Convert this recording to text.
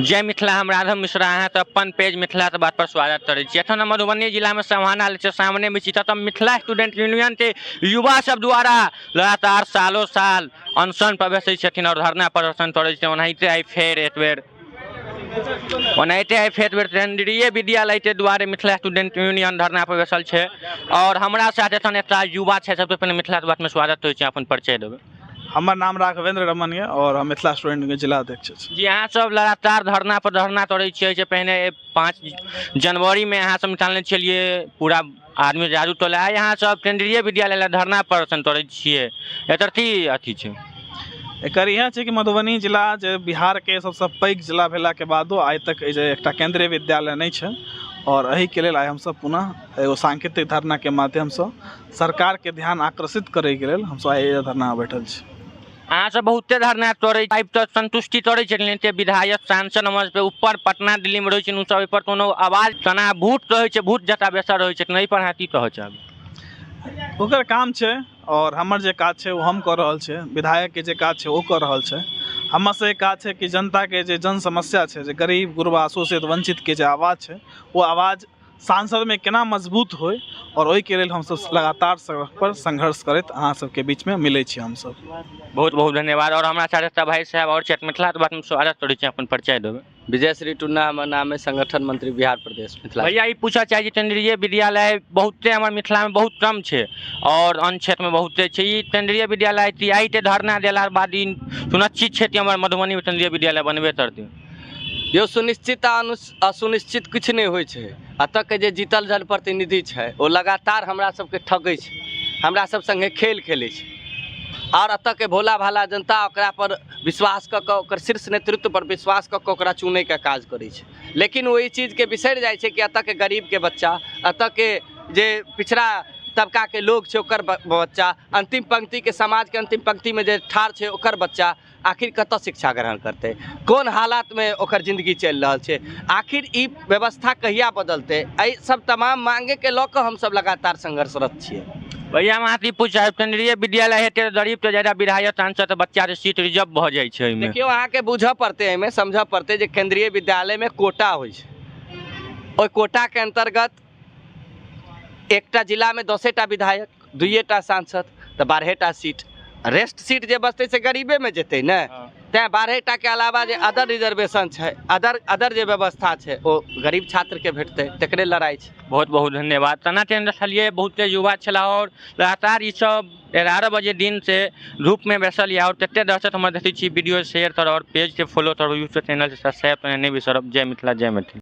जय मिथिला, हम राधव मिश्रा हैं तो अपन पेज मिथिला से बात पर स्वागत करै छी। एखन मधुबनी जिला में समाहरणालय आयल छै, सामने में छी तऽ मिथिला स्टूडेंट यूनियन के युवा सब द्वारा लगातार सालों साल अनशन पर बैसै छथिन और धरना प्रदर्शन करै छथिन। ओनाहिते आई फेर एक बेर केंद्रीय विद्यालय के द्वारे मिथिला स्टूडेंट यूनियन धरना पर बैसल छै और हमरा साथ एखन एकटा युवा छै। सबसे पहले मिथिला बात में स्वागत करै छी, अपन परिचय देबै। हमर नाम राघवेंद्र रमन है और हम मिथिला स्टूडेंट के जिला अध्यक्ष छी। जी, अहाँ सब लगातार धरना पर धरना करै छियै जे पहले 5 जनवरी में अहाँ सब निकालने छलिए पूरा आदमी जागरूक टोला, आइ अहाँ सब केंद्रीय विद्यालय लए धरना प्रदर्शन करै छियै, एकर की अथी छै? एकर इएह छै कि मधुबनी जिला जे बिहार के सबसे पैघ जिला भेला के बादो आइ तक जे एकटा केंद्रीय विद्यालय नहीं छै और एही के लेल आइ हमसब पुनः एगो सांकेतिक धरना के माध्यम से सरकार के ध्यान आकर्षित करे के लेल हमसब आइ धरना बैठल छी। अहाँ सब बहुते धरना करै आइ तऽ संतुष्टि करै छथिन जे विधायक सांसद हमर पे ऊपर पटना दिल्ली में रहै छथिन, उ सब पर कोनो आवाज तना भूत रहै छै, भूत जता बेसर रहै छथिन, एहि पर अहाँ की कहै चाहब? ओकर काम छै और हमर जे काज छै वो हम कर रहल छै, विधायक के जे काज छै वो कर रहल छै। हमर से काज छै कि जनता के जे जन समस्या छै, जे गरीब गुरबा शोषित वंचित के जे आवाज छै वो आवाज सांसद में केना मजबूत होय और ओहि के लेल हमसब लगातार सड़क पर संघर्ष करैत अहाँ सबके बीच में मिलै छी। हमसब बहुत बहुत धन्यवाद। और हमरा साथ एकटा भाई साहब और छथि, मिथिला बात में स्वागत करै छी, अपन परिचय देबै। विजय श्री टुन्ना हमर नाम है, संगठन मंत्री बिहार प्रदेश मिथिला। भैया ई पूछा चाहिए केंद्रीय विद्यालय बहुते हमारे मिथिला में बहुत कम छै और अन्य क्षेत्र में बहुते छै। ई केंद्रीय विद्यालय टीआई के धरना देला बाद ई सुनिश्चित छै कि हमारे मधुबनी में केंद्रीय विद्यालय बनबे करतै? यो सुनिश्चित आ असुनिश्चित कुछ नहीं होइ छै। अतः के जे जीतल जनप्रतिनिधि छै वो लगातार हमरा सबके ठगै छै, हमरा सब संगे खेल खेलै छै और अतः के भोला भाला जनता ओकरा पर विश्वास कऽ कऽ ओकर शीर्ष नेतृत्व पर विश्वास कऽ कऽ ओकरा चुनै के काज करै छै। लेकिन वही चीज के बिसरि जाइ छै कि अतः के गरीब के बच्चा, अतः के जे पिछड़ा तबका के लोग छै ओकर बच्चा, अंतिम पंक्ति के समाज के अंतिम पंक्ति में जे ठाढ़ छै ओकर बच्चा आखिर कतऽ शिक्षा ग्रहण करते, कोन हालात में ओकर जिंदगी चलि रहल छै, आखिर ई व्यवस्था कहिया बदलते? एहि सब तमाम मांगे के लऽ कऽ हमसब लगातार संघर्षरत छियै। भैया हम अहाँ पूछा केंद्रीय विद्यालय हेतै गरीब तो ज्यादा विधायक सांसद तो बच्चा के सीट रिजर्व भऽ जाइ छै। देखियो अहाँ के बुझऽ पड़तै, एहिमे समझऽ पड़तै जे केंद्रीय विद्यालय में कोटा होइ छै। ओहि कोटा के अंतर्गत एकटा जिला में 10टा विधायक, 2टा सांसद तो 12टा सीट, रेस्ट सीट जे बचते से गरीबे में जेतै ने। तैं 12टा के अलावा जे अदर रिजर्वेशन छै, अदर जे व्यवस्था छै वो गरीब छात्र के भेटतै, तकरे लड़ाई छै। बहुत बहुत धन्यवाद। तना केंद्र छलिए बहुते युवा छला और लगातार ई सब 11 बजे दिन से धूप में बैसल या और कते दर्शक हम देखै छी वीडियो शेयर कर और पेज के फॉलो करू, यूट्यूब चैनल से सब्सक्राइब करने नहीं बिसरब। जय मिथिला, जय मैथिली।